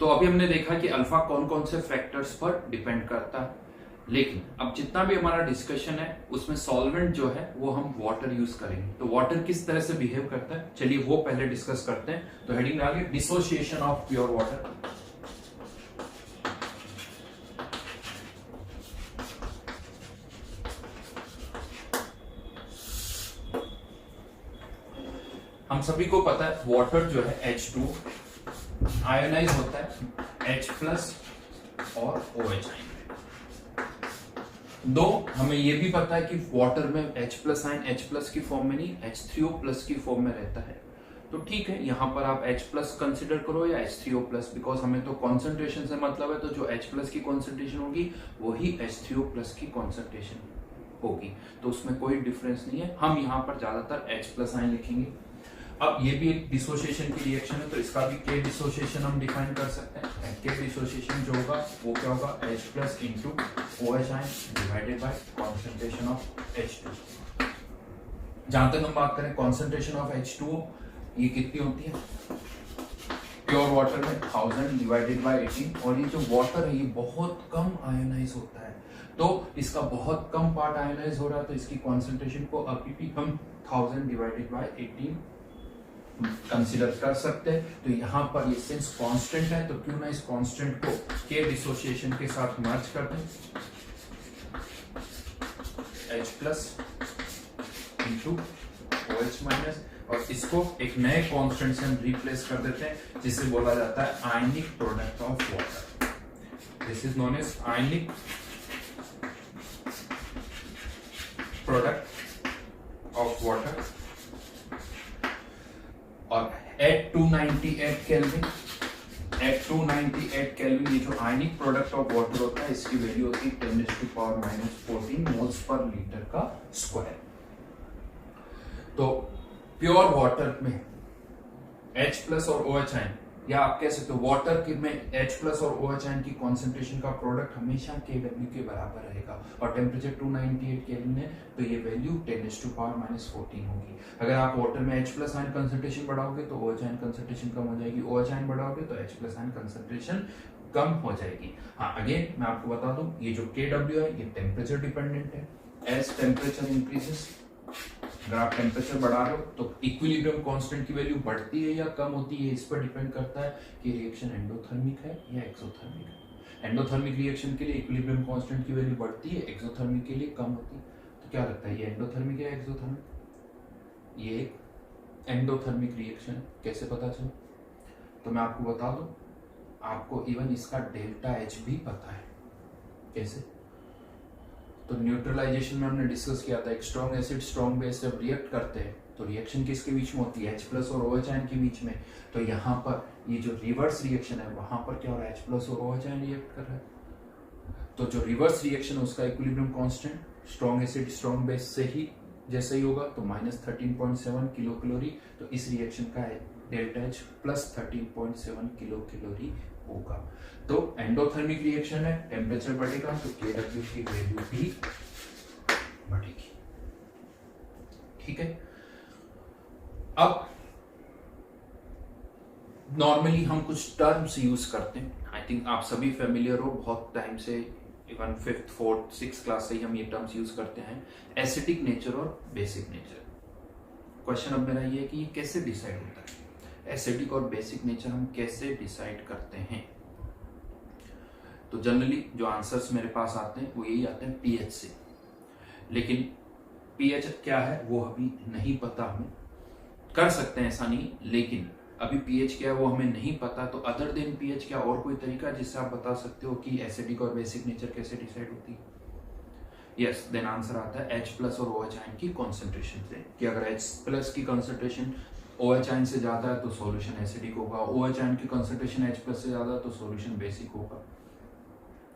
तो अभी हमने देखा कि अल्फा कौन कौन से फैक्टर्स पर डिपेंड करता है, लेकिन अब जितना भी हमारा डिस्कशन है उसमें सॉल्वेंट जो है वो हम वाटर यूज करेंगे। तो वाटर किस तरह से बिहेव करता है, चलिए वो पहले डिस्कस करते हैं। तो हेडिंग डालिए डिसोसिएशन ऑफ प्योर वाटर। हम सभी को पता है वाटर जो है H2 आयोनाइज होता है H प्लस और OH आयन। दो हमें यह भी पता है कि वाटर में H plus ion H plus की फॉर्म में नहीं H3O प्लस की फॉर्म में रहता है। तो ठीक है, यहां पर आप H प्लस कंसिडर करो या H3O प्लस, बिकॉज हमें तो कॉन्सेंट्रेशन से मतलब है। तो जो H प्लस की कॉन्सेंट्रेशन होगी वही H3O प्लस की कॉन्सेंट्रेशन होगी, तो उसमें कोई डिफरेंस नहीं है। हम यहाँ पर ज्यादातर H प्लस आयन लिखेंगे। अब ये भी एक डिसोसिएशन की रिएक्शन है, तो इसका भी के डिसोसिएशन हम डिफाइन कर सकते हैं। के डिसोसिएशन जो होगा वो क्या होगा, H plus into OH ion divided by concentration of H2। जहां तक हम बात करें कॉन्सेंट्रेशन ऑफ H2O, ये कितनी होती है प्योर वाटर में 1000 डिवाइडेड बाय 18। और ये जो वाटर है ये बहुत कम आयोनाइज होता है, तो इसका बहुत कम पार्ट आयोनाइज हो रहा है, तो इसकी कॉन्सेंट्रेशन को अभी भी हम 1000 डिवाइडेड बाय 18 कंसीडर कर सकते हैं। तो यहां पर ये सिंस कांस्टेंट है, तो क्यों ना इस कांस्टेंट को के डिसोसिएशन के साथ मर्ज कर दें, H plus into OH minus, और इसको एक नए कांस्टेंट से हम रिप्लेस कर देते हैं जिसे बोला जाता है ionic product of water. This is known as ionic product of water. और एट 298 केल्विन, एट 298 केल्विन ये जो आयनिक प्रोडक्ट ऑफ वाटर होता है इसकी वैल्यू होती है 10⁻⁻14 मोल्स पर लीटर का स्क्वायर। तो प्योर वाटर में H प्लस और OH आयन, या आप कह सकते हो वाटर के में H प्लस और OH आयन की कॉन्सेंट्रेशन का प्रोडक्ट हमेशा Kw के बराबर रहेगा, और टेम्परेचर 298 केल्विन है, तो ये वैल्यू 10⁻⁻14 होगी। अगर आप वाटर में H प्लस आयन कंसेंट्रेशन बढ़ाओगे तो OH आयन कंसेंट्रेशन कम हो जाएगी, OH आयन बढ़ाओगे तो H प्लस आयन कंसेंट्रेशन कम हो जाएगी। हाँ, अगेन मैं आपको बता दूं ये जो Kw है ये टेम्परेचर डिपेंडेंट है। एज टेम्परेचर इंक्रीजेस, अगर आप टेम्परेचर बढ़ा रहे हो तो इक्विलिब्रियम कांस्टेंट की वैल्यू बढ़ती है या कम होती है, इस पर डिपेंड करता है कि रिएक्शन एंडोथर्मिक है या एक्सोथर्मिक है। एंडोथर्मिक रिएक्शन के लिए इक्विलिब्रियम कांस्टेंट की वैल्यू बढ़ती है, एक्सोथर्मिक के लिए कम होती है। तो क्या लगता है ये एंडोथर्मिक है या एक्सोथर्मिक? ये एक एंडोथर्मिक रिएक्शन, कैसे पता चला? तो मैं आपको बता दूं, आपको इवन इसका डेल्टा H भी पता है। कैसे? तो न्यूट्रलाइजेशन में हमने डिस्कस किया था, एक स्ट्रॉन्ग एसिड स्ट्रॉन्ग बेस जब रिएक्ट करते हैं तो रिएक्शन किसके बीच में होती है, H प्लस और OH आयन के बीच में। तो यहाँ पर ये जो रिवर्स रिएक्शन है वहां पर क्या हो रहा है, H प्लस और OH आयन रिएक्ट कर रहा है। तो जो रिवर्स रिएक्शन है उसका equilibrium constant strong acid strong base से ही जैसे ही होगा, तो -13.7 किलो कैलोरी। तो इस रिएक्शन का delta H plus 13.7 kilo calorie होगा। तो एंडोथर्मिक रिएक्शन है, टेम्परेचर बढ़ेगा तो Kw की वैल्यू भी बढ़ेगी। ठीक है, अब नॉर्मली हम कुछ टर्म्स यूज करते हैं, आई थिंक आप सभी फेमिलियर हो, बहुत टाइम से even 5th 4th 6th class से ही हम ये टर्म्स यूज करते हैं, एसिडिक नेचर और बेसिक नेचर। क्वेश्चन अब मेरा ये है कि ये कैसे डिसाइड होता है, एसिडिक और बेसिक नेचर हम कैसे डिसाइड करते हैं? तो जनरली जो आंसर्स मेरे पास आते हैं वो यही आते हैं pH से, लेकिन pH क्या है वो अभी नहीं पता हमें। कर सकते हैं ऐसा नहीं, लेकिन अभी pH क्या है वो हमें नहीं पता। तो अदर देन pH क्या और कोई तरीका जिससे आप बता सकते हो कि एसिडिक और बेसिक नेचर कैसे डिसाइड होती है? यस, देन आंसर आता है H प्लस और OH आयन की कॉन्सेंट्रेशन से, कि अगर H प्लस की कॉन्सेंट्रेशन OH आयन से ज्यादा है तो सॉल्यूशन एसिडिक होगा, OH आयन की कॉन्सेंट्रेशन H प्लस से ज्यादा है तो सॉल्यूशन बेसिक होगा,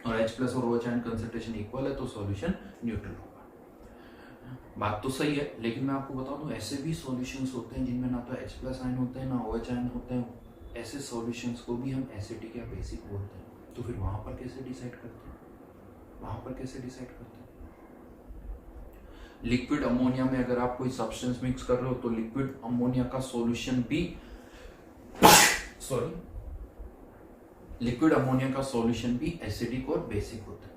और H प्लस और OH आयन कंसेंट्रेशन इक्वल है तो सॉल्यूशन न्यूट्रल होगा। बात तो सही है, लेकिन मैं आपको बता दूं ऐसे भी सॉल्यूशंस होते हैं जिनमें ना तो H प्लस आयन होते हैं ना OH आयन होते हैं। ऐसे सॉल्यूशंस को भी हम एसिडिक या बेसिक बोलते हैं। तो फिर वहां पर कैसे डिसाइड करते हैं? लिक्विड अमोनिया में अगर आप कोई सब्सटेंस मिक्स कर रहे हो तो लिक्विड अमोनिया का सॉल्यूशन भी लिक्विड अमोनिया का सॉल्यूशन भी एसिडिक और बेसिक होता है,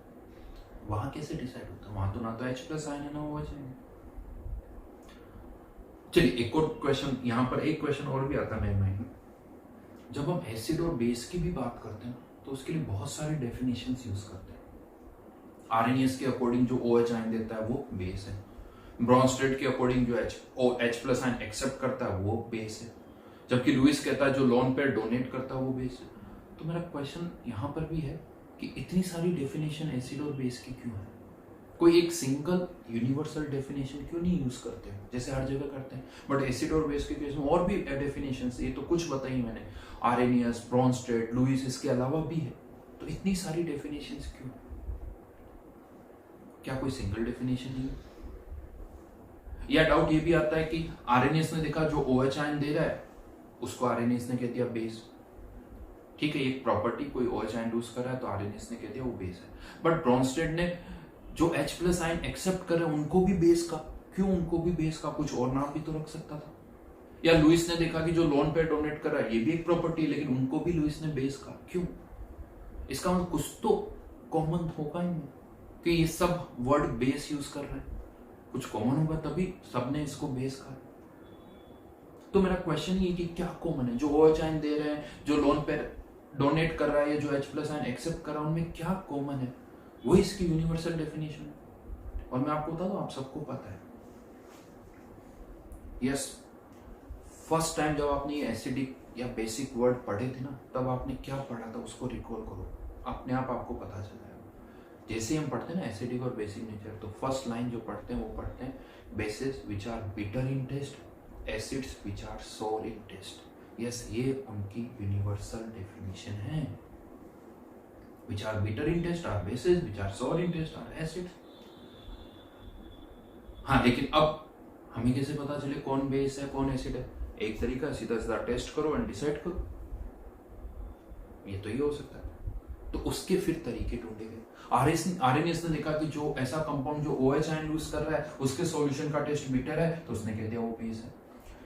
वहां कैसे डिसाइड होता है? वहां तो ना तो H प्लस आयन है ना OH आयन। चलिए एक और क्वेश्चन, यहां पर एक क्वेश्चन और भी आता है मेरे माइंड में। जब हम एसिड और बेस की भी बात करते हैं तो उसके लिए बहुत सारे डेफिनेशंस यूज करते हैं। आरएनएस के अकॉर्डिंग जो OH आयन देता है वो बेस है, ब्रॉन्स्टेड के अकॉर्डिंग जो H प्लस आयन एक्सेप्ट करता है वो बेस है, जबकि लुइस कहता है जो लोन पेयर डोनेट करता है वो बेस है। तो मेरा क्वेश्चन यहां पर भी है कि इतनी सारी डेफिनेशन एसिड और बेस की क्यों है? कोई एक सिंगल यूनिवर्सल डेफिनेशन क्यों नहीं यूज करते हैं जैसे हर जगह करते हैं? बट एसिड और बेस के केस में और भी डेफिनेशन, ये तो कुछ बताई मैंने, आरएनएस, ब्रॉन्स्टेड, लुइस, इसके अलावा भी है, तो इतनी सारी डेफिनेशन क्यों? क्या कोई सिंगल डेफिनेशन नहीं? या डाउट ये भी आता है कि आरएनएस ने देखा जो OH आयन दे रहा है उसको आरएनएस ने कह दिया बेस। ठीक है, एक प्रॉपर्टी कोई OH आयन लूज कर रहा है तो आरएनएस ने कह दिया वो बेस है। बट ब्रॉन्स्टेड ने जो H प्लस आयन एक्सेप्ट कर रहे हैं उनको भी बेस का, क्यों उनको भी बेस का? कुछ और नाम भी तो रख सकता था। या लुइस ने देखा कि जो लोन पेयर डोनेट कर रहा है ये भी एक प्रॉपर्टी है, लेकिन उनको भी लुइस ने बेस का, क्यों? इसका मतलब कुछ तो कॉमन होगा ही कि ये सब वर्ड बेस यूज कर रहे हैं, कुछ कॉमन होगा तभी सबने इसको बेस कहा। तो मेरा क्वेश्चन ये कि क्या कॉमन है? जो OH आयन दे रहे हैं, जो लोन पेयर डोनेट कर रहा है, या जो H प्लस आयन एक्सेप्ट कर रहा है, उनमें क्या कॉमन है? वो इसकी यूनिवर्सल डेफिनेशन है। और मैं आपको बता दूं, आप सबको पता है। यस, फर्स्ट टाइम जब आपने ये एसिडिक या बेसिक वर्ड पढ़े थे ना, तब आपने क्या पढ़ा था उसको रिकॉल करो, अपने आप आपको पता चल जाएगा। जैसे हम पढ़ते हैं ना एसिडिक और बेसिक नेचर, तो फर्स्ट लाइन जो पढ़ते हैं वो पढ़ते हैं bases which are bitter in taste, acids which are sour in taste. Yes, ये उनकी यूनिवर्सल डेफिनेशन है। which are bitter in taste are bases, which are sour in taste are acids। हाँ, लेकिन अब हमें कैसे पता चले कौन बेस है कौन एसिड है? एक तरीका, सीधा सीधा टेस्ट करो एंड डिसाइड करो, ये तो ही हो सकता है। तो उसके फिर तरीके ढूंढे गए। आरएनएस ने देखा कि जो ऐसा कंपाउंड जो OH आयन लूज कर रहा है उसके सॉल्यूशन का टेस्ट बिटर है, तो उसने कह दिया वो बेस है।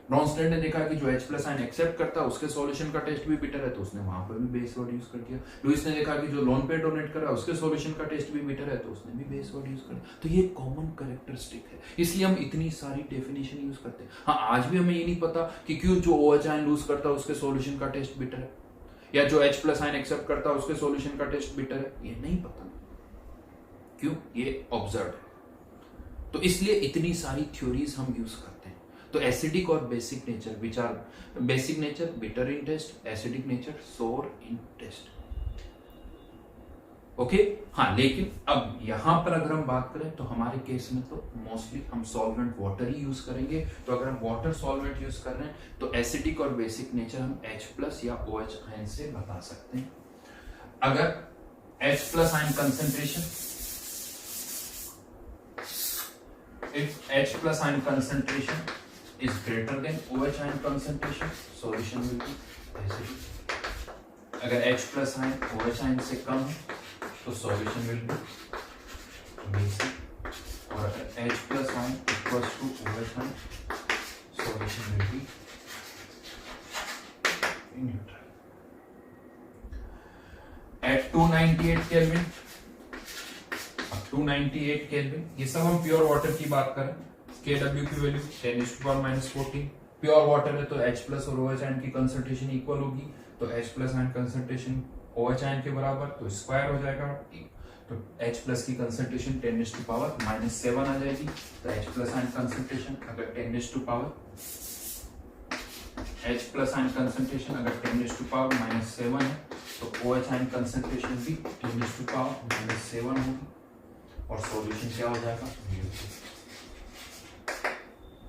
ब्रॉन्स्टेड ने देखा कि जो H प्लस आयन एक्सेप्ट करता है उसके सॉल्यूशन का टेस्ट भी बिटर है, तो उसने वहां पर भी बेस वर्ड यूज कर दिया। लुइस ने देखा कि जो लोन पेयर डोनेट कर रहा है उसके सॉल्यूशन का टेस्ट भी बिटर है, तो उसने भी बेस वर्ड यूज कर दिया। तो ये कॉमन कैरेक्टरिस्टिक है, इसलिए हम इतनी सारी डेफिनेशन यूज करते हैं। हाँ, आज भी हमें ये नहीं पता कि क्यों जो OH आयन लूज करता है उसके सॉल्यूशन का टेस्ट बिटर है, या जो H प्लस आयन एक्सेप्ट करता है उसके सॉल्यूशन का टेस्ट बिटर है, ये नहीं पता। क्यों? ये ऑब्जर्व है। तो इसलिए इतनी सारी थ्योरीज हम यूज करते हैं। तो एसिडिक और basic nature, which are basic nature bitter in taste, acidic nature sour in test. Okay, हाँ, लेकिन अब यहां पर अगर हम बात करें तो हमारे केस में तो मोस्टली हम सॉल्वेंट वाटर ही यूज करेंगे। तो अगर हम वाटर सॉल्वेंट यूज कर रहे हैं तो एसिडिक और बेसिक नेचर हम H प्लस या OH आयन से बता सकते हैं। अगर H plus ion concentration, if H plus ion concentration is greater than OH ion concentration, solution will be acidic। अगर H plus ion OH ion से कम है तो solution will be basic, और अगर H plus ion equals to OH ion, solution will be neutral। At 298 Kelvin, 298 kelvin, ये सब हम pure water की बात करें, Kw की वैल्यू 10⁻⁴14। प्योर वाटर है तो H प्लस और OH आयन की कंसंट्रेशन इक्वल होगी, तो H plus ion concentration OH ion के बराबर, तो स्क्वायर हो जाएगा। तो H प्लस की कंसंट्रेशन 10⁻⁷ आ जाएगी, तो H प्लस आयन कंसंट्रेशन अगर 10⁻⁷ है तो OH आयन कंसंट्रेशन भी 10⁻⁷ होगी, और सॉल्यूशन क्या हो जाएगा?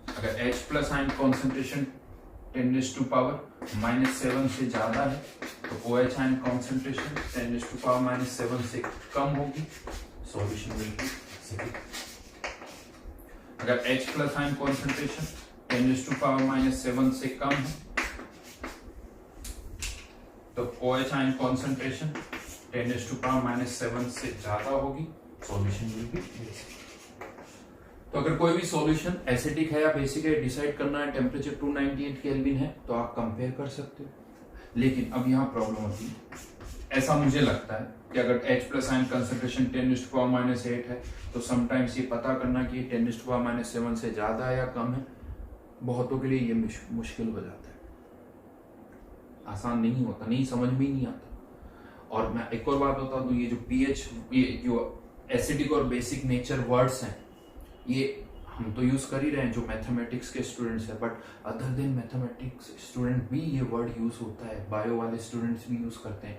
अगर H प्लस आयन कॉन्सेंट्रेशन 10⁻⁷ से ज्यादा है तो OH आयन कॉन्सेंट्रेशन 10⁻⁷ से कम होगी, सॉल्यूशन विल बी एसिडिक। अगर H प्लस आयन कॉन्सेंट्रेशन 10⁻⁷ से कम है तो OH आयन कॉन्सेंट्रेशन 10⁻⁷ से ज्यादा होगी, सॉल्यूशन विल बी बेसिक। तो अगर कोई भी सॉल्यूशन एसिडिक है या बेसिक है, डिसाइड करना है, टेम्परेचर 298 केल्विन है, तो आप कंपेयर कर सकते हो। लेकिन अब यहां प्रॉब्लम होती है, ऐसा मुझे लगता है कि अगर H प्लस आयन कंसंट्रेशन 10⁻⁸ है तो समटाइम्स ये पता करना कि 10⁻⁷ से ज्यादा है या कम है, बहुतों के लिए ये मुश्किल हो जाता है, आसान नहीं होता, नहीं समझ में ही नहीं आता। और मैं एक और बात बता दूं, ये जो pH, ये जो एसिडिक और बेसिक नेचर वर्ड्स हैं, ये हम तो यूज कर ही रहे हैं जो मैथमेटिक्स के स्टूडेंट्स हैं, but other than mathematics student भी ये वर्ड यूज होता है, बायो वाले स्टूडेंट्स भी यूज करते हैं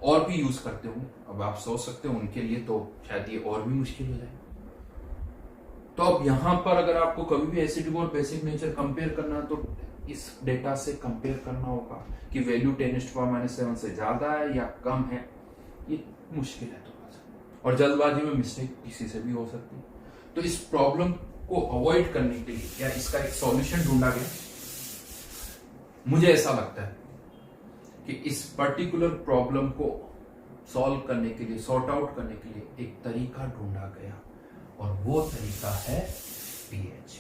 और भी यूज करते होंगे। अब आप सोच सकते हो उनके लिए तो शायद ये और भी मुश्किल हो जाए। तो अब यहां पर अगर आपको कभी भी एसिडिक और बेसिक नेचर कंपेयर करना है तो इस डेटा से कंपेयर करना होगा कि वैल्यू 10⁻⁷ से ज्यादा है या कम है। ये मुश्किल है थोड़ा सा, और जल्दबाजी में मिस्टेक किसी से भी हो सकती है। तो इस प्रॉब्लम को अवॉइड करने के लिए या इसका एक सॉल्यूशन ढूंढा गया। मुझे ऐसा लगता है कि इस पर्टिकुलर प्रॉब्लम को सॉल्व करने के लिए, सॉर्ट आउट करने के लिए एक तरीका ढूंढा गया, और वो तरीका है pH।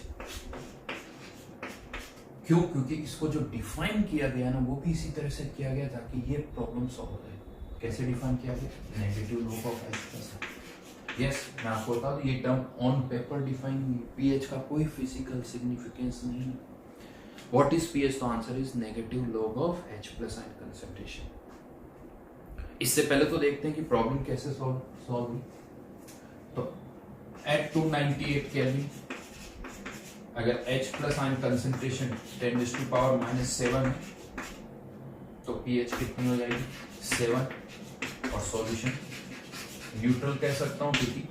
क्यों? क्योंकि इसको जो डिफाइन किया गया ना, वो भी इसी तरह से किया गया ताकि ये प्रॉब्लम सॉल्व हो जाए। कैसे डिफाइन किया गया? Negative log of H plus. Yes, मैं आपको बता दूं, ये टर्म ऑन पेपर डिफाइन हुई। pH का कोई फिजिकल सिग्निफिकेंस नहीं है। What is pH? तो answer is negative log of H plus ion concentration. इससे पहले तो देखते हैं कि प्रॉब्लम कैसे सॉल्व हुई। तो एट 298 केल्विन अगर H प्लस आयन कंसंट्रेशन 10⁻⁷ है तो pH कितनी हो जाएगी? 7। और सॉल्यूशन न्यूट्रल कह सकता हूं क्योंकि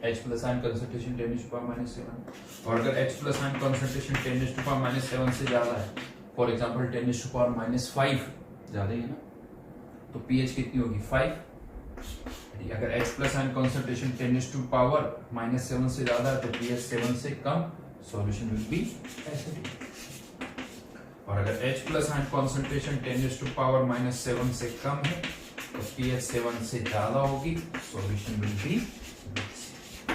H प्लस आयन कंसंट्रेशन 10⁻⁷। और अगर H प्लस आयन कंसंट्रेशन 10⁻⁷ से ज्यादा है, फॉर एग्जांपल 10⁻⁵ ज्यादा ही है ना, तो pH कितनी होगी? 5। अगर H प्लस आयन कंसंट्रेशन 10⁻⁷ से ज्यादा है तो pH 7 से कम, सॉल्यूशन विल बी एसिडिक। और अगर H प्लस आयन कंसंट्रेशन 10⁻⁷ से कम है तो pH 7 से ज्यादा होगी, सॉल्यूशन विल बी बेसिक।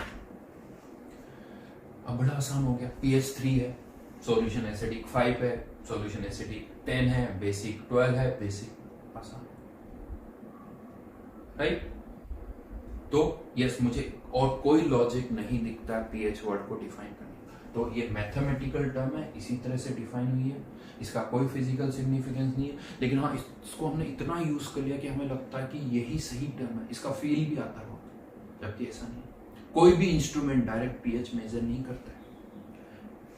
अब बड़ा आसान हो गया। pH 3 है, सॉल्यूशन एसिडिक। 5 है, सॉल्यूशन एसिडिक। 10 है, बेसिक। 12 है, बेसिक। आसान, राइट? तो यस, मुझे और कोई लॉजिक नहीं दिखता pH वर्ड को डिफाइन करने। तो ये मैथमेटिकल टर्म है, इसी तरह से डिफाइन हुई है, इसका कोई फिजिकल सिग्निफिकेंस नहीं है, लेकिन हाँ इसको हमने इतना यूज कर लिया कि हमें लगता है कि यही सही टर्म है, इसका फील भी आता है बहुत, जबकि ऐसा नहीं है। कोई भी इंस्ट्रूमेंट डायरेक्ट pH मेजर नहीं करता है।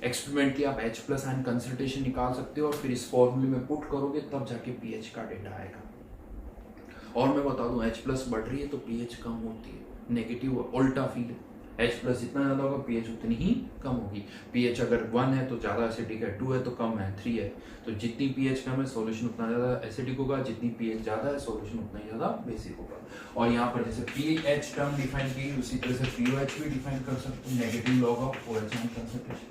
एक्सपेरिमेंटली आप H प्लस आयन कंसंट्रेशन निकाल सकते हो और फिर इस फॉर्मूले में पुट करोगे तब जाके pH का डेटा आएगा। और मैं बता दूं, H प्लस बढ़ रही है तो pH कम होती है, नेगेटिव उल्टा फील है। H प्लस जितना ज्यादा होगा pH उतनी ही कम होगी। pH अगर 1 है तो ज्यादा एसिडिक है, 2 है तो कम है, 3 है तो जितनी pH कम है सॉल्यूशन उतना ज्यादा एसिडिक होगा, जितनी pH ज्यादा है सॉल्यूशन उतना ही ज्यादा बेसिक होगा। और यहाँ पर जैसे pH टर्म डिफाइन की उसी तरह से pOH भी डिफाइन कर सकते हैं, negative log of OH ion concentration.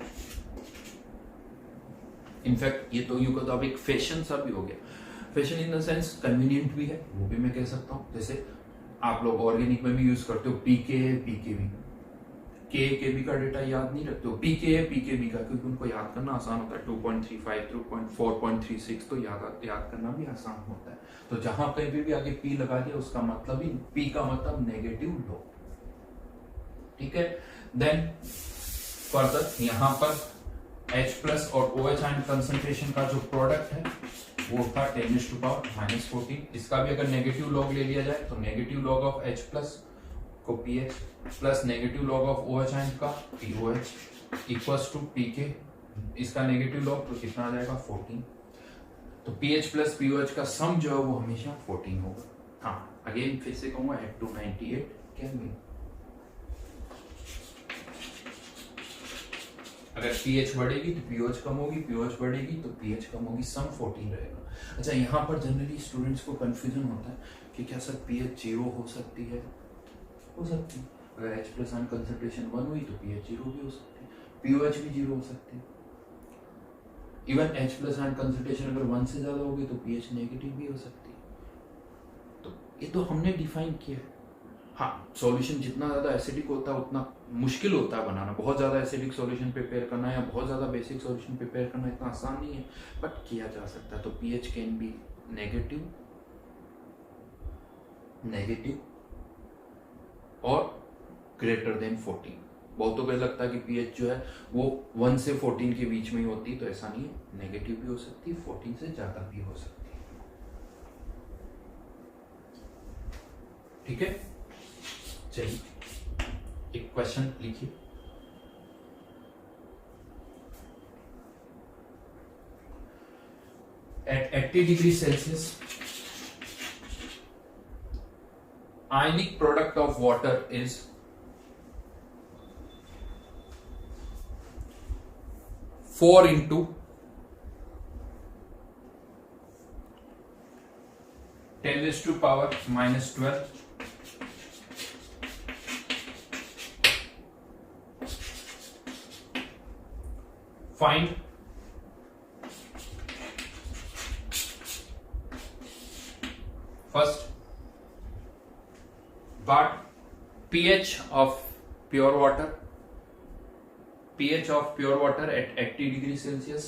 In fact ये तो यूं का तो एक फैशन सा भी हो गया। Fashion in the sense convenient भी है, वो भी मैं कह सकता हूँ। जैसे आप लोग ऑर्गेनिक में भी यूज करते हो pKa pKb, KKB का डेटा याद नहीं रखते हो, pKa pKb का, क्योंकि उनको याद करना आसान होता है। 2.35 4.36 तो याद करना भी आसान होता है। तो जहां कहीं भी आगे P लगा दिया उसका मतलब ही, P का मतलब नेगेटिव लो, ठीक है। देन फर्दर यहाँ पर H प्लस और OH आयन कंसंट्रेशन का जो प्रोडक्ट है वो था 10⁻⁻14। इसका भी अगर नेगेटिव लॉग ले लिया जाए तो negative log of H plus को pH plus negative log of OH ion का POH इक्वल्स टू pK, इसका नेगेटिव लॉग तो कितना आ जाएगा? 14। तो pH प्लस POH का सम जो है वो हमेशा 14 होगा। हाँ, अगेन फिर से कहूंगा एट 298 केल्विन। अगर pH बढ़ेगी तो POH कम होगी, POH बढ़ेगी तो pH कम होगी, सम 14 रहेगा। अच्छा, यहाँ पर जनरली स्टूडेंट्स को कंफ्यूजन होता है कि क्या सर pH 0 हो सकती है? हो सकती है। अगर H प्लस आयन कंसंट्रेशन 1 हुई तो pH 0 भी हो सकती है, POH भी 0 हो सकती है। Even H plus ion concentration अगर 1 से ज्यादा होगी तो pH नेगेटिव भी हो सकती है। तो ये तो हमने डिफाइन किया है। हाँ, सॉल्यूशन जितना ज्यादा एसिडिक होता है उतना मुश्किल होता है बनाना। बहुत ज्यादा एसिडिक सॉल्यूशन प्रिपेयर करना या बहुत ज्यादा बेसिक सॉल्यूशन प्रिपेयर करना इतना आसान नहीं है, बट किया जा सकता है। तो pH can be negative negative और ग्रेटर देन 14। बहुतों को लगता है कि पीएच जो है वो 1 से 14 के बीच में ही होती है, तो ऐसा नहीं है, नेगेटिव भी हो सकती है, 14 से ज्यादा भी हो सकती है। ठीक है, चलिए एक क्वेश्चन लिखिए। At 80 degrees Celsius, ionic product of water is 4 into 10 raised to power minus 12 find first but pH of pure water, pH of pure water at 80 degrees Celsius.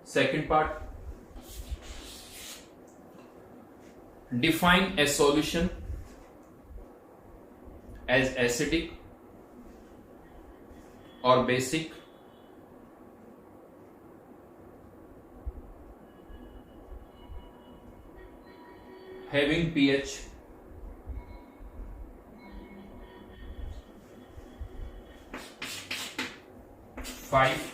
Second part, define a solution as acidic or basic having pH 5,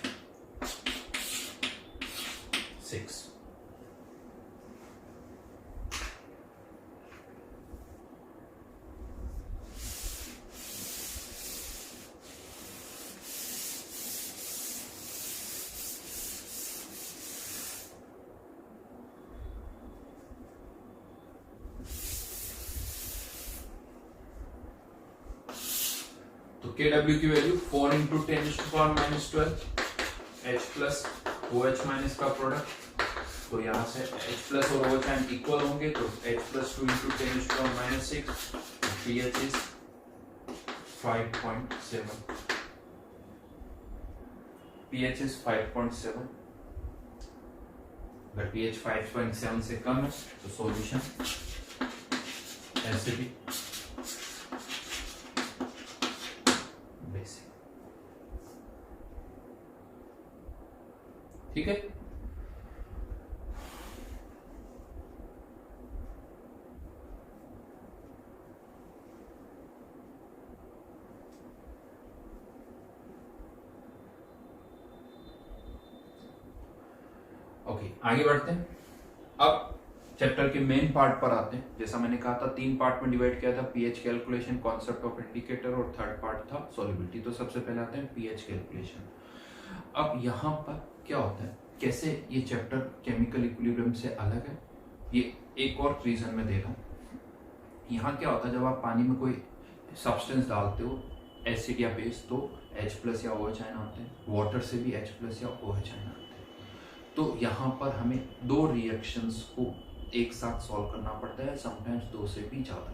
6. तो KW की value 4 into 10 to power minus 12 H plus OH minus का product, तो यहाँ से H plus और OH ion equal होंगे, तो H plus 2 into 10 to power minus 6, pH is 5.7, pH is 5.7, अगर pH 5.7 से कम है तो सॉल्यूशन एसिडिक बेसिक। ठीक है, ओके आगे बढ़ते हैं। अब चैप्टर के मेन पार्ट पर आते हैं। जैसा मैंने कहा था 3 पार्ट में डिवाइड किया था, pH calculation, concept of indicator और थर्ड पार्ट था सॉल्युबिलिटी। तो सबसे पहले आते हैं पीएच कैलकुलेशन। अब यहाँ पर क्या होता है, कैसे ये चैप्टर केमिकल इक्विलिब्रियम से अलग है, ये एक और रीजन मैं दे रहा हूँ। यहाँ क्या होता है, जब आप पानी में कोई सब्सटेंस डालते हो एसिड या बेस, तो H प्लस या OH आयन आते हैं, वाटर से भी H प्लस या OH आयन आते हैं। तो यहाँ पर हमें 2 रिएक्शंस को एक साथ सॉल्व करना पड़ता है, समटाइम्स 2 से भी ज़्यादा।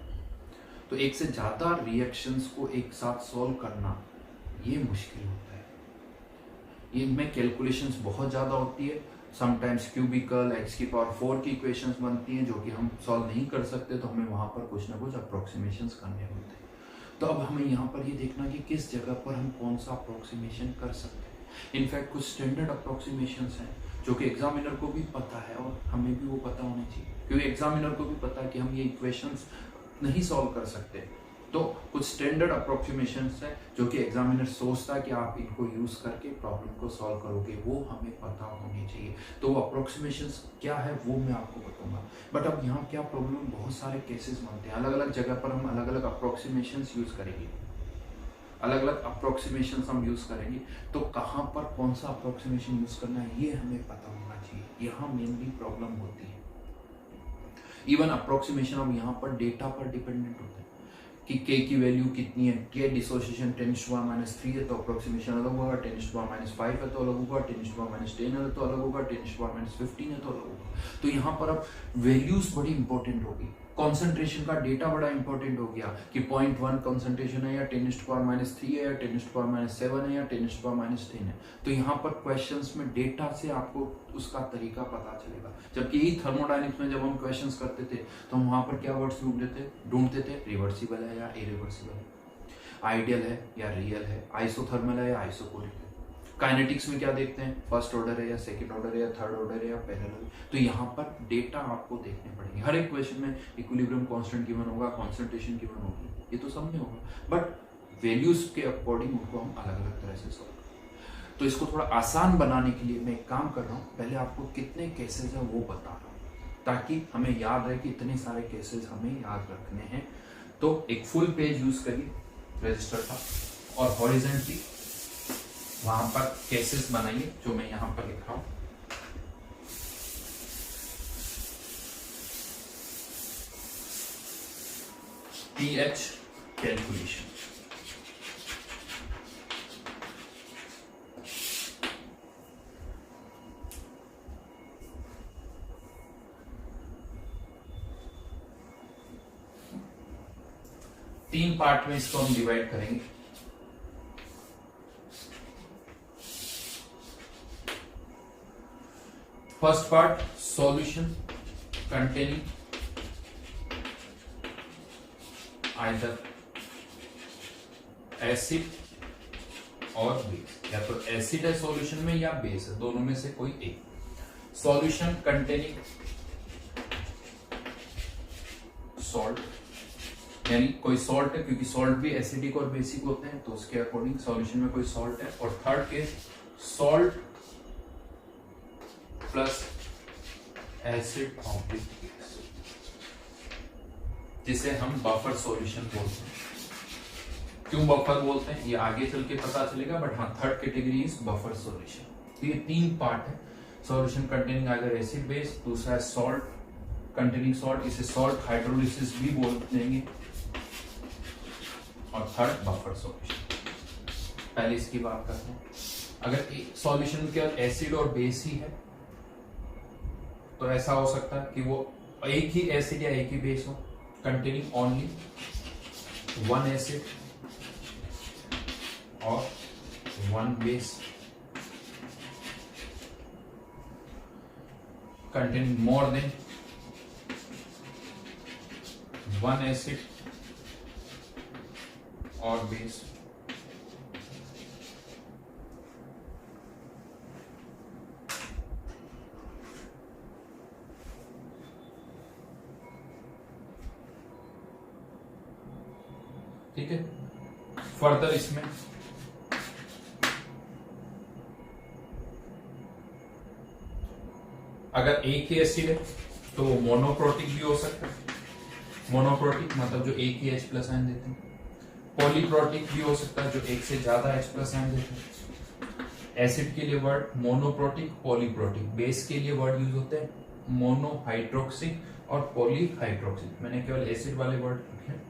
तो एक से ज़्यादा रिएक्शंस को एक साथ सॉल्व करना ये मुश्किल होता है, ये इनमें कैलकुलेशंस बहुत ज़्यादा होती है। समटाइम्स क्यूबिकल x की पावर 4 की इक्वेशंस बनती हैं जो कि हम सॉल्व नहीं कर सकते, तो हमें वहाँ पर कुछ ना कुछ अप्रोक्सीमेशंस करने होते हैं। तो अब हमें यहाँ पर ये देखना कि किस जगह पर हम कौन सा अप्रोक्सीमेशन कर सकते हैं। इनफैक्ट कुछ स्टैंडर्ड अप्रोक्सीमेशंस हैं जो कि एग्जामिनर को भी पता है और हमें भी वो पता होना चाहिए, क्योंकि एग्जामिनर को भी पता है कि हम ये इक्वेशंस नहीं सॉल्व कर सकते। तो कुछ स्टैंडर्ड अप्रोक्सीमेशंस है जो कि एग्जामिनर सोचता है कि आप इनको यूज करके प्रॉब्लम को सॉल्व करोगे, वो हमें पता होनी चाहिए। तो वो अप्रोक्सीमेशंस क्या है वो मैं आपको बताऊंगा। बट अब यहाँ क्या प्रॉब्लम, बहुत सारे केसेस बनते हैं, अलग अलग जगह पर हम अलग अलग अप्रोक्सीमेशंस यूज करेंगे, अलग अलग अप्रोक्सीमेशन हम यूज करेंगे। तो कहाँ पर कौन सा अप्रोक्सीमेशन यूज करना है ये हमें पता होना चाहिए, यहाँ मेनली प्रॉब्लम होती है। इवन अप्रोक्सीमेशन अब यहाँ पर डेटा पर डिपेंडेंट होता है कि K की वैल्यू कितनी है। K डिसोसिएशन 10⁻³ है तो अप्रोक्सीमेशन अलग होगा, 10⁻5 है तो अलग होगा, 10⁻10 है तो अलग होगा, 10⁻15 है तो अलग होगा। तो यहाँ पर अब वैल्यूज बड़ी इंपॉर्टेंट होगी, कॉन्सेंट्रेशन का डेटा बड़ा इंपॉर्टेंट हो गया कि 0.1 कॉन्सेंट्रेशन है या 10⁻³ है या 10⁻⁷ है या 10⁻⁻10 है। तो यहाँ पर क्वेश्चंस में डेटा से आपको उसका तरीका पता चलेगा। जबकि यही थर्मोडायनेमिक्स में जब हम क्वेश्चंस करते थे तो हम वहां पर क्या वर्ड्स ढूंढते थे, रिवर्सिबल है या इरिवर्सिबल है, आइडियल है या रियल है, आइसोथर्मल है या आइसोकोरिक है। काइनेटिक्स में क्या देखते हैं, फर्स्ट ऑर्डर है या सेकंड ऑर्डर है या थर्ड ऑर्डर है या पैरेलल। तो यहाँ पर डेटा आपको देखने पड़ेंगे। हर एक क्वेश्चन में इक्विलिब्रियम कांस्टेंट गिवन होगा, कॉन्सेंट्रेशन गिवन होगी, ये तो सब में होगा, बट वैल्यूज के अकॉर्डिंग उनको हम अलग अलग तरह से सॉल्व करें। तो इसको थोड़ा आसान बनाने के लिए मैं एक काम कर रहा हूँ, पहले आपको कितने केसेस है वो बता रहा हूँ ताकि हमें याद रहे कि इतने सारे केसेस हमें याद रखने हैं। तो एक फुल पेज यूज करिए रजिस्टर का और हॉरिजॉन्टली वहां पर केसेस बनाइए जो मैं यहां पर लिख रहा हूं। पीएच कैलकुलेशन, तीन पार्ट में इसको हम डिवाइड करेंगे। First part solution containing either acid और बेस, या तो एसिड है सॉल्यूशन में या बेस है, दोनों में से कोई एक। सॉल्यूशन कंटेनिंग सॉल्ट, यानी कोई सॉल्ट है, क्योंकि सॉल्ट भी एसिडिक और बेसिक होते हैं तो उसके अकॉर्डिंग सॉल्यूशन में कोई सॉल्ट है। और third case salt plus acid oblique base, जिसे हम बफर सॉल्यूशन बोलते हैं। क्यों बफर बोलते हैं ये आगे चल के पता चलेगा, बट हाँ third category is buffer solution. तो ये तीन पार्ट है, solution containing either acid base, दूसरा है सॉल्ट कंटेनिंग सॉल्ट, इसे सॉल्ट हाइड्रोलिसिस भी बोल देंगे, और थर्ड बफर सॉल्यूशन। पहले इसकी बात करते हैं। अगर सॉल्यूशन केवल एसिड और बेस ही है तो ऐसा हो सकता है कि वो एक ही एसिड या एक ही बेस हो, कंटेनिंग ओनली वन एसिड और one base, containing more than one acid और बेस, ठीक है। फर्दर इसमें अगर एक ही एसिड है तो वो मोनोप्रोटिक भी हो सकता है, मोनोप्रोटिक मतलब जो एक ही H+ आयन देते हैं। पॉलीप्रोटिक भी हो सकता है जो एक से ज्यादा H+ आयन देते हैं। एसिड के लिए वर्ड मोनोप्रोटिक, पॉलीप्रोटिक। बेस के लिए वर्ड यूज होते हैं मोनोहाइड्रोक्सिक और पॉलीहाइड्रोक्सिक। मैंने केवल एसिड वाले वर्ड रखे।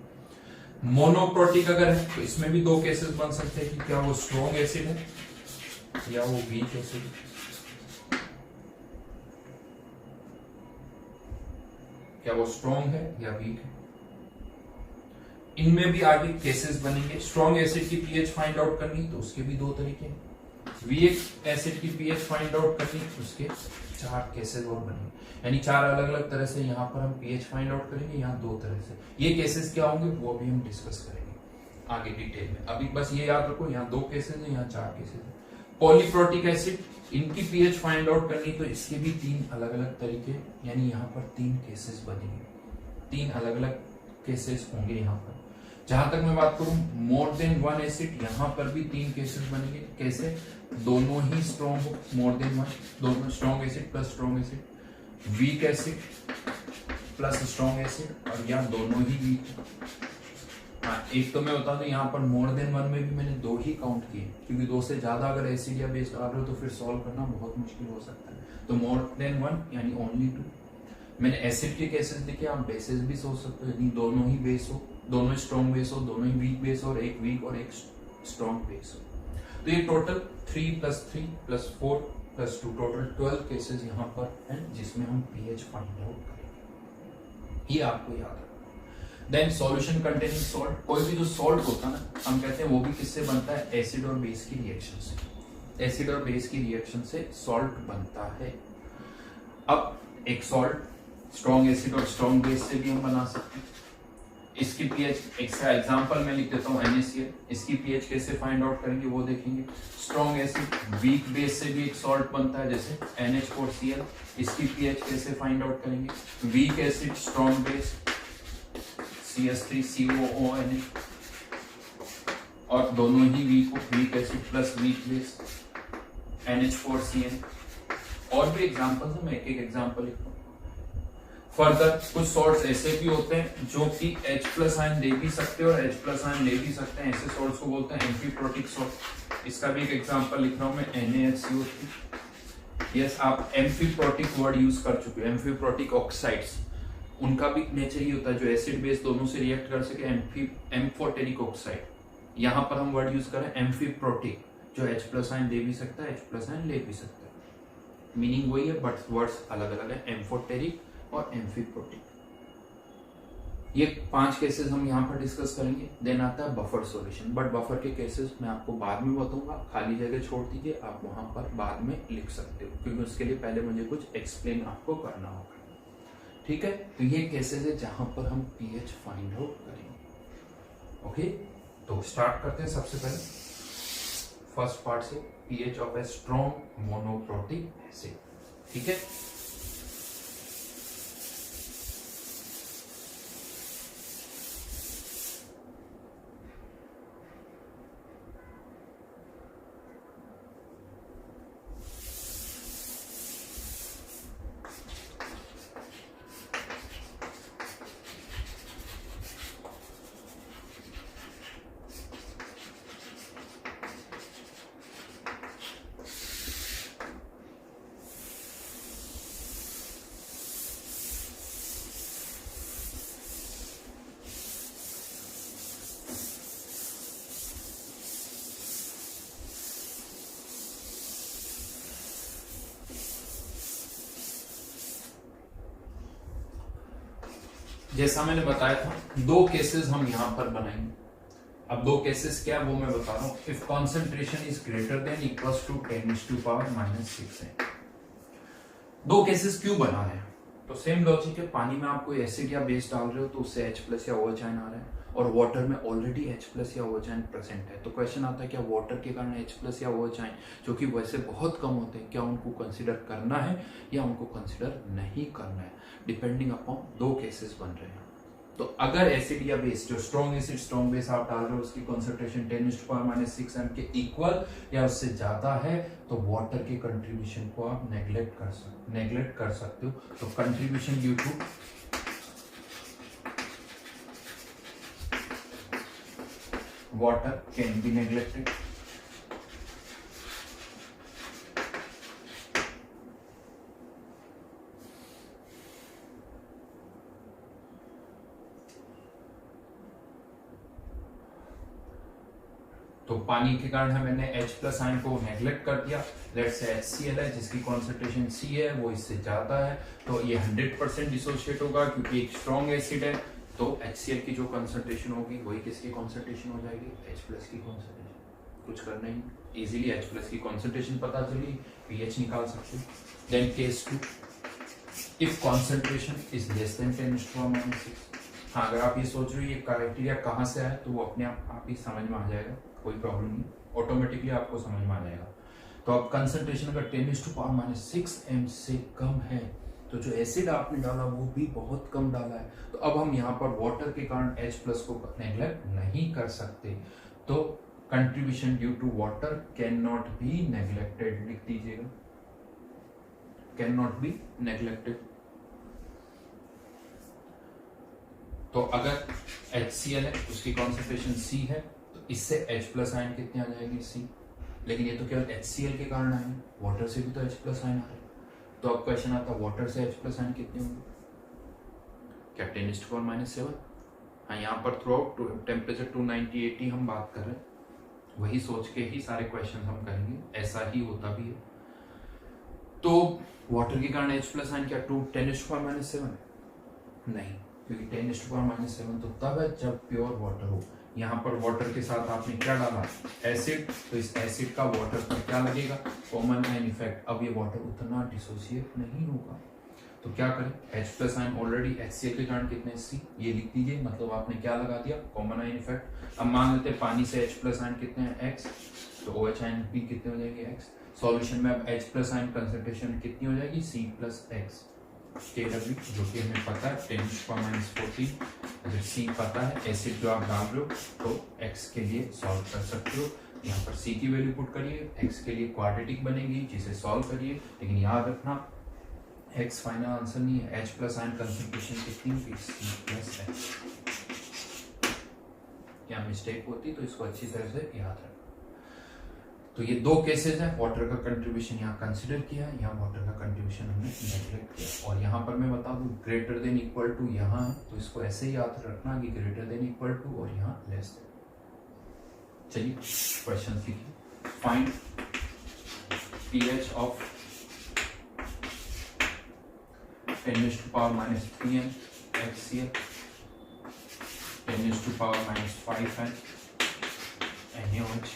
मोनोप्रोटिक अगर है तो इसमें भी दो केसेस बन सकते हैं कि क्या वो स्ट्रॉन्ग एसिड है या वो वीक एसिड है। क्या वो स्ट्रॉन्ग है या वीक है, इनमें भी आगे केसेस बनेंगे। स्ट्रॉन्ग एसिड की पीएच फाइंड आउट करनी तो उसके भी दो तरीके हैं। वीक एसिड की पीएच फाइंड आउट करनी उसके चार केसेस और बनेंगे, यानी चार अलग अलग तरह से यहाँ पर हम पीएच फाइंड आउट करेंगे, यहाँ दो तरह से। ये केसेस क्या होंगे वो भी हम डिस्कस करेंगे आगे डिटेल में। अभी बस ये याद रखो यहाँ दो केसेस है, यहाँ चार केसेस है। पॉलीप्रोटिक एसिड, इनकी पीएच फाइंड आउट करनी तो इसके भी तीन अलग अलग तरीके, यानी यहाँ पर तीन केसेस बनेंगे, तीन अलग अलग केसेस होंगे यहाँ पर। जहां तक मैं बात करूं मोर देन वन एसिड, यहाँ पर भी तीन केसेस बनेंगे। कैसे? दोनों ही स्ट्रॉन्ग हो, मोर देन वन, दोनों strong acid plus strong acid, week acid plus strong acid, और या दोनों ही वीक। हाँ, एक तो मैं बता दूं यहाँ पर मोर देन वन में भी मैंने दो ही काउंट किए, क्योंकि दो से ज्यादा अगर एसिड या बेस आ रहे हो तो फिर सॉल्व करना बहुत मुश्किल हो सकता है। तो मोर देन वन यानी ओनली टू। मैंने एसिड के केसेस लिखे, आप बेसिस भी सोच सकते हो, यानी दोनों ही बेस हो, दोनों स्ट्रॉन्ग बेस हो, दोनों ही वीक बेस हो, और एक वीक और एक स्ट्रॉन्ग बेस हो। तो ये टोटल 3 + 3 + 4 + 2 टोटल 12 केसेस यहाँ पर हैं जिसमें हम पीएच फाइंड आउट करेंगे। ये आपको याद रखना। देन सॉल्यूशन कंटेनिंग सॉल्ट, कोई भी जो सॉल्ट होता है ना, हम कहते हैं वो भी किससे बनता है, एसिड और बेस की रिएक्शन से। एसिड और बेस की रिएक्शन से सॉल्ट बनता है। अब एक सॉल्ट स्ट्रॉन्ग एसिड और स्ट्रॉन्ग बेस से भी हम बना सकते हैं। इसकी पीएच, इसका एग्जांपल मैं लिख देता हूँ NaCl। इसकी पीएच कैसे फाइंड आउट करेंगे वो देखेंगे। स्ट्रॉन्ग एसिड वीक बेस से भी एक सॉल्ट बनता है जैसे NH4Cl। इसकी पीएच कैसे फाइंड आउट करेंगे, weak acid strong base CH3COONA, और दोनों ही weak acid plus weak base NH4Cl। और भी एग्जांपल्स है, मैं एक एक एग्जांपल लिखता हूँ। फर्दर कुछ सॉल्ट्स ऐसे भी होते हैं जो कि H+ आयन दे भी सकते हैं और H+ आयन ले भी सकते हैं, ऐसे सॉल्ट्स को बोलते हैं एम्फीप्रोटिक सॉल्ट। इसका भी एक एग्जांपल लिख रहा हूं मैं, NaHCO3। यस, आप एम्फीप्रोटिक वर्ड यूज कर चुके हो। एम्फीप्रोटिक ऑक्साइड्स, उनका भी नेचर ही होता है जो एसिड बेस दोनों से रिएक्ट कर सके, एम्फोटेरिक ऑक्साइड। यहां पर हम वर्ड यूज करें एम्फीप्रोटिक, जो H+ आयन दे भी सकता है, H+ आयन ले भी सकता है। मीनिंग वही है बट वर्ड्स अलग अलग है, एम्फोटेरिक और एम्फीप्रोटिक। ये 5 केसेस हम यहाँ पर डिस्कस करेंगे। देन आता है बफर सॉल्यूशन, बट बफर के केसेस मैं आपको बाद में बताऊंगा, खाली जगह छोड़ दीजिए, आप वहां पर बाद में लिख सकते हो, क्योंकि उसके लिए पहले मुझे कुछ एक्सप्लेन आपको करना होगा। ठीक है, तो ये केसेस है जहां पर हम पीएच फाइंड आउट करेंगे। ओके, तो स्टार्ट करते हैं सबसे पहले फर्स्ट पार्ट से, pH of a strong monoprotic acid. ठीक है, जैसा मैंने बताया था 2 केसेस हम यहां पर बनाएंगे। अब 2 केसेस क्या वो मैं बता रहा हूं। If concentration is greater than equals to 10⁻⁻6 है। 2 केसेस क्यों बना रहे हैं, तो सेम लॉजिक है। पानी में आप कोई एसिड या बेस डाल रहे हो तो उससे H+ या OH आयन आ रहा है, और वाटर में ऑलरेडी H+ या OH आयन प्रेजेंट है। तो क्वेश्चन आता है क्या वाटर के कारण H+ या OH आयन, जो कि वैसे बहुत कम होते हैं, क्या उनको कंसीडर करना है या उनको कंसीडर नहीं करना है, डिपेंडिंग अपॉन 2 केसेस बन रहे हैं। तो अगर एसिड या बेस, जो स्ट्रॉन्ग एसिड स्ट्रॉन्ग बेस आप डाल रहे हो, उसकी कॉन्सेंट्रेशन 10⁻⁻6 m के इक्वल या उससे ज्यादा है, तो वाटर के कंट्रीब्यूशन को आप नेग्लेक्ट कर सकते हो। तो contribution due to water can be neglected. तो पानी के कारण है मैंने H+ आयन को नेग्लेक्ट कर दिया। लेट्स से HCl है जिसकी कॉन्सेंट्रेशन C है, वो इससे ज्यादा है, तो ये 100% डिसोशिएट होगा क्योंकि एक स्ट्रॉन्ग एसिड है। तो HCl की जो कॉन्सेंट्रेशन होगी वही किसकी कॉन्सेंट्रेशन हो जाएगी, H+ की कॉन्सेंट्रेशन। कुछ करना ही, इजीली H+ की कॉन्सेंट्रेशन पता चली, pH निकाल सकते। Then case 2, if concentration is less than 10⁻⁻6। हाँ, अगर आप ये सोच रहे हो ये क्राइटेरिया कहाँ से आया, तो वो अपने आप ही समझ में आ जाएगा, कोई प्रॉब्लम नहीं, ऑटोमेटिकली आपको समझ में आ जाएगा। तो अब कंसेंट्रेशन अगर 10⁻⁻6 m से कम है, तो जो एसिड आपने डाला वो भी बहुत कम डाला है। तो अब हम यहाँ पर वाटर के कारण H+ को नेग्लेक्ट नहीं कर सकते। तो contribution due to water can not be neglected, लिख दीजिएगा, कैन नॉट बी नेग्लेक्टेड। तो अगर HCl है, उसकी कॉन्सेंट्रेशन C है, तो इससे H+ आयन कितने आ जाएंगे, C। लेकिन ये तो केवल HCl के कारण आए, वाटर से भी तो H+ आयन आ रहे हैं। तो अब क्वेश्चन आता है वाटर से H+ आयन कितने होंगे, क्या 10⁻⁻7। हाँ, यहाँ पर थ्रू आउट टेम्परेचर 290-80 हम बात कर रहे हैं, वही सोच के ही सारे क्वेश्चन हम करेंगे, ऐसा ही होता भी है। तो वाटर के कारण H+ आयन क्या 10⁻⁻7 नहीं, क्योंकि 10⁻⁷ तो तब है जब प्योर वाटर हो। यहाँ पर वाटर के साथ आपने क्या डाला, एसिड, तो इस एसिड का वाटर पर क्या लगेगा, कॉमन आयन इफेक्ट। अब ये वाटर उतना डिसोसिएट नहीं होगा, तो क्या करें, H+ आयन ऑलरेडी HCl के कारण कितने C, ये लिख दीजिए, मतलब आपने क्या लगा दिया, कॉमन आयन इफेक्ट। अब मान लेते हैं पानी से H+ आयन कितने हैं, X, तो OH आयन भी कितने हो जाएंगे, X। सॉल्यूशन में अब H+ आयन कंसंट्रेशन कितनी हो जाएगी, C+X Kw, जो कि हमें पता है 10⁻⁴। अगर C पता है, एसिड जो आप डाल रहे हो, तो X के लिए सॉल्व कर सकते हो। यहाँ पर C की वैल्यू पुट करिए, X के लिए क्वाड्रेटिक बनेगी, जिसे सॉल्व करिए। लेकिन याद रखना X फाइनल आंसर नहीं है, H+ आयन कंसंट्रेशन कितनी होगी, C+H। क्या मिस्टेक होती तो इसको अच्छी तरह से याद रखना। तो ये दो केसेस हैं, वाटर का कंट्रीब्यूशन यहाँ कंसिडर किया है, यहाँ वाटर का कंट्रीब्यूशन हमने नेग्लेक्ट किया। और यहाँ पर मैं बता दूं ग्रेटर देन इक्वल टू यहाँ है, तो इसको ऐसे ही याद रखना कि ग्रेटर देन इक्वल टू और यहाँ लेस देन। चलिए क्वेश्चन लिखिए, find pH of 10⁻³ HCl, 10⁻⁵ NaOH,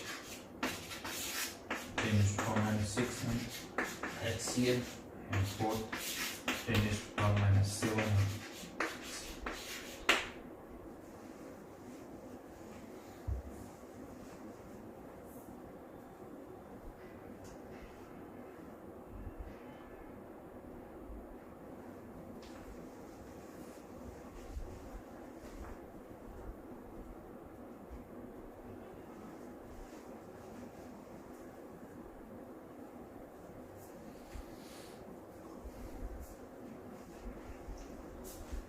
10⁻⁶ HCl, and 10⁻⁷.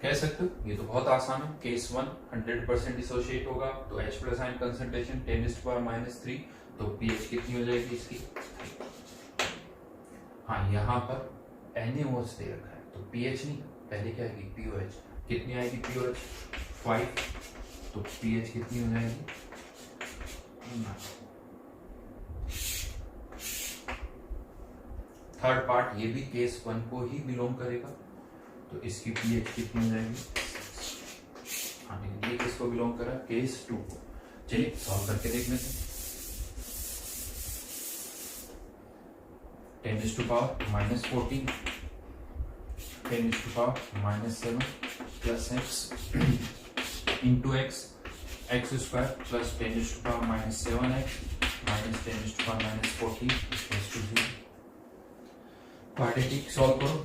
कह सकते हो ये तो बहुत आसान है। केस 1 100% डिसोशिएट होगा, तो H+ आयन कंसंट्रेशन 10⁻⁻3, तो pH कितनी हो जाएगी इसकी। हाँ, यहाँ पर NaOH दे रखा है, तो pH नहीं, पहले क्या आएगी POH, कितनी आएगी POH 5, तो pH कितनी हो जाएगी 9। थर्ड पार्ट ये भी केस 1 को ही बिलोंग करेगा, तो इसकी pH कितनी हो जाएगी, हाँ लेकिन ये किसको बिलोंग करा, केस 2 को। चलिए सॉल्व करके देख लेते हैं। 10⁻⁻14, 10⁻⁻7 plus x into x, x² plus 10⁻⁻7x minus 10⁻⁻14 equals to 0। Quadratic solve करो,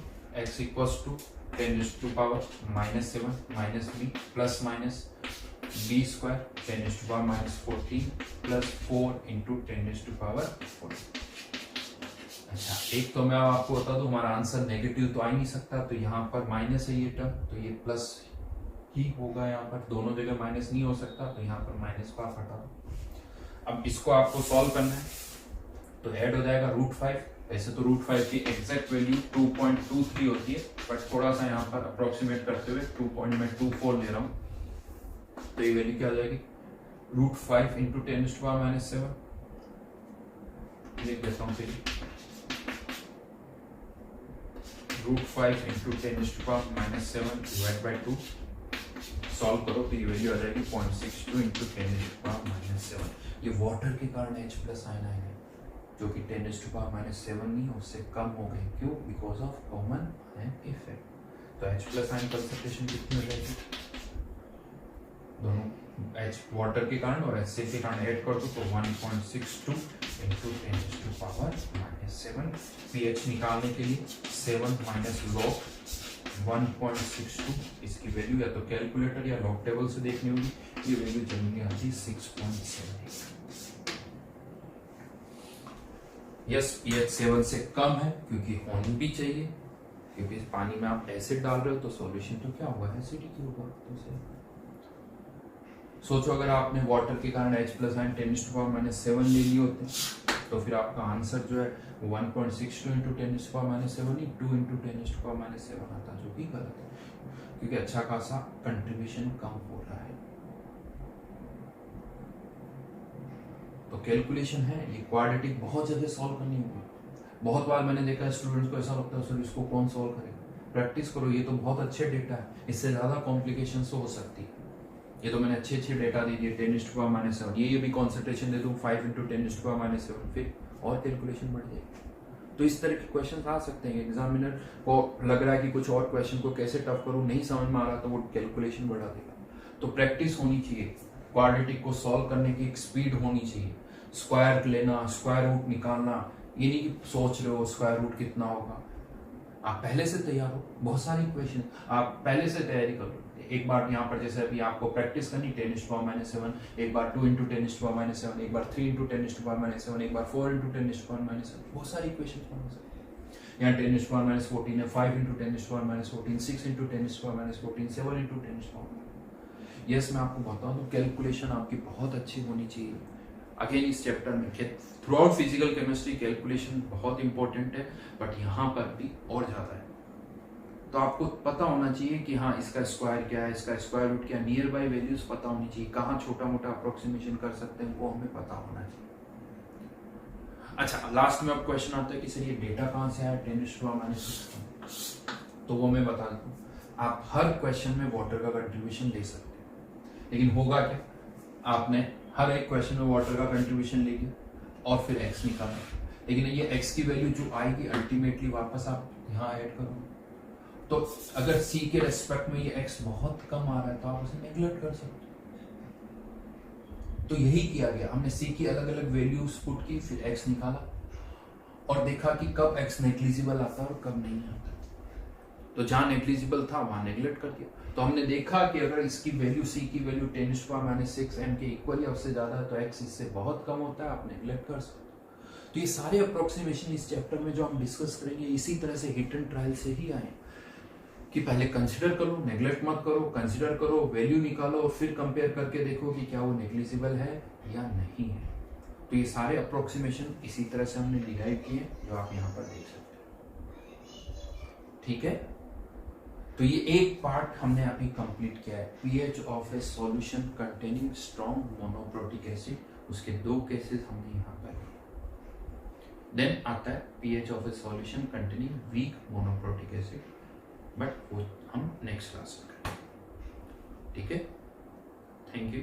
x equals to 10⁻⁻7 minus b plus minus b² 10⁻⁻14 plus 4 into 10⁻⁴। अच्छा, एक तो मैं आपको बता दूं हमारा आंसर नेगेटिव तो आ ही नहीं सकता, तो यहाँ पर माइनस है ये टर्म, तो ये प्लस ही होगा। यहाँ पर दोनों जगह माइनस नहीं हो सकता, तो यहाँ पर माइनस को आप हटा दो। अब इसको आपको सॉल्व करना है, तो ऐड हो जाएगा √5। वैसे तो √5 की एग्जैक्ट वैल्यू 2.23 होती है, बट थोड़ा सा यहाँ पर अप्रोक्सीमेट करते हुए 2.24 ले रहा हूँ, तो ये वैल्यू क्या हो जाएगी, √5 इंटू 10⁻⁻7 लिख देता हूँ फिर, √5 इंटू 10⁻⁻7 डिवाइड बाई 2। सॉल्व करो तो ये वैल्यू आ जाएगी 0.62 इंटू 10⁻⁻7। ये वाटर के कारण H+ आयन आएंगे, जो कि 10⁻⁻7 नहीं उससे कम हो गए। क्यों? Because of common ion effect. तो H+ आयन कंसंट्रेशन कितनी हो जाएगी, दोनों H वाटर के कारण और HCl के कारण ऐड कर दो, तो 1.62 इंटू 10⁻⁻7। pH निकालने के लिए 7 माइनस log 1.62, इसकी वैल्यू या तो कैलकुलेटर या लॉग टेबल से देखनी होगी। ये वैल्यू जनरली आती है 6.7। यस, pH 7 से कम है, क्योंकि होनी भी चाहिए, क्योंकि इस पानी में आप एसिड डाल रहे हो तो सॉल्यूशन तो क्या होगा, एसिडिक ही होगा। तो सोचो अगर आपने वाटर के कारण H+ आयन 10⁻⁻7 ले लिए होते, तो फिर आपका आंसर जो है 1.62 इंटू 10⁻⁻7 ही 2 इंटू 10⁻⁻7 आता, जो कि गलत है, क्योंकि अच्छा खासा कंट्रीब्यूशन कम हो रहा है। तो कैलकुलेशन है, ये क्वाड्रेटिक बहुत जगह सॉल्व करनी होगी। बहुत बार मैंने देखा स्टूडेंट्स को ऐसा लगता है सर इसको कौन सॉल्व करेगा, प्रैक्टिस करो, ये तो बहुत अच्छे डेटा है, इससे ज्यादा कॉम्प्लिकेशन तो हो सकती है। ये तो मैंने अच्छे डेटा दे दिए 10⁻⁻⁷, ये भी कॉन्सेंट्रेशन दे दूं 5 × 10⁻⁷, फिर और कैलकुलेशन बढ़ जाएगी। तो इस तरह के क्वेश्चन आ सकते हैं। एग्जामिनर को लग रहा है कि कुछ और क्वेश्चन को कैसे टफ करूं, नहीं समझ में आ रहा, तो वो कैलकुलेशन बढ़ा देगा। तो प्रैक्टिस होनी चाहिए, क्वाड्रेटिक को सॉल्व करने की एक स्पीड होनी चाहिए। स्क्वायर लेना, स्क्वायर रूट निकालना, ये नहीं कि सोच रहे हो स्क्वायर रूट कितना होगा, आप पहले से तैयार हो। बहुत सारी क्वेश्चन आप पहले से तैयारी कर लो। एक बार यहाँ पर जैसे अभी आपको प्रैक्टिस करनी 10⁻⁷, एक बार 2 × 10⁻⁷, एक बार 3 × 10⁻⁷, एक बार 4 × 10⁻⁷, बहुत सारी क्वेश्चन बन सकते हैं। यहाँ 10⁻⁻14 है, 5 × 10⁻⁻14, 6 × 10⁻⁻14, 7 × 10⁻⁻14। यस, मैं आपको बताऊं तो कैलकुलेशन आपकी बहुत अच्छी होनी चाहिए। अगेन इस चैप्टर में through out physical chemistry calculation बहुत इंपॉर्टेंट है, बट यहाँ पर भी और ज्यादा है। तो आपको पता होना चाहिए कि हाँ इसका स्क्वायर क्या है, इसका स्क्वायर रूट क्या, नियर बाय वैल्यूज पता होनी चाहिए, कहाँ छोटा मोटा अप्रोक्सीमेशन कर सकते हैं वो हमें पता होना चाहिए। अच्छा, लास्ट में अब क्वेश्चन आता है कि सर ये डेटा कहाँ से आया 10⁻⁶, तो वो मैं बता दूं, आप हर क्वेश्चन में वाटर का कंट्रीब्यूशन ले सकते हैं, लेकिन होगा क्या, आपने हर एक क्वेश्चन में वाटर का कंट्रीब्यूशन ले लिया और फिर एक्स निकाला, लेकिन ये एक्स की वैल्यू जो आएगी अल्टीमेटली वापस आप यहाँ ऐड करो। तो अगर सी के रेस्पेक्ट में ये एक्स बहुत कम आ रहा है तो आप उसे नेग्लेक्ट कर सकते हो। तो यही किया गया, हमने सी की अलग अलग वैल्यूज पुट की, फिर एक्स निकाला और देखा कि कब एक्स नेग्लिजिबल आता है और कब नहीं आता। तो जहां नेग्लिजिबल था वहां नेग्लेक्ट कर दिया। तो हमने देखा कि अगर इसकी वैल्यू सी की वैल्यू 10⁻⁶ m के इक्वल या उससे ज्यादा है तो एक्स इससे बहुत कम होता है, आप नेग्लेक्ट कर सकते हो। तो ये सारे अप्रोक्सीमेशन इस चैप्टर में जो हम डिस्कस करेंगे इसी तरह से हिट एंड ट्रायल से ही आए कि पहले कंसिडर करो, नेग्लेक्ट मत करो, कंसिडर करो, वैल्यू निकालो और फिर कंपेयर करके देखो कि क्या वो नेग्लिजिबल है या नहीं है। तो ये सारे अप्रोक्सीमेशन इसी तरह से हमने डिराइव किए जो आप यहाँ पर देख सकते हो। ठीक है, तो ये एक पार्ट हमने अभी कंप्लीट किया है, pH of a solution containing strong monoprotic acid, उसके 2 केसेस हमने यहाँ पर। देन आता है pH of a solution containing weak monoprotic acid, but वो हम नेक्स्ट क्लास में करेंगे। ठीक है, थैंक यू।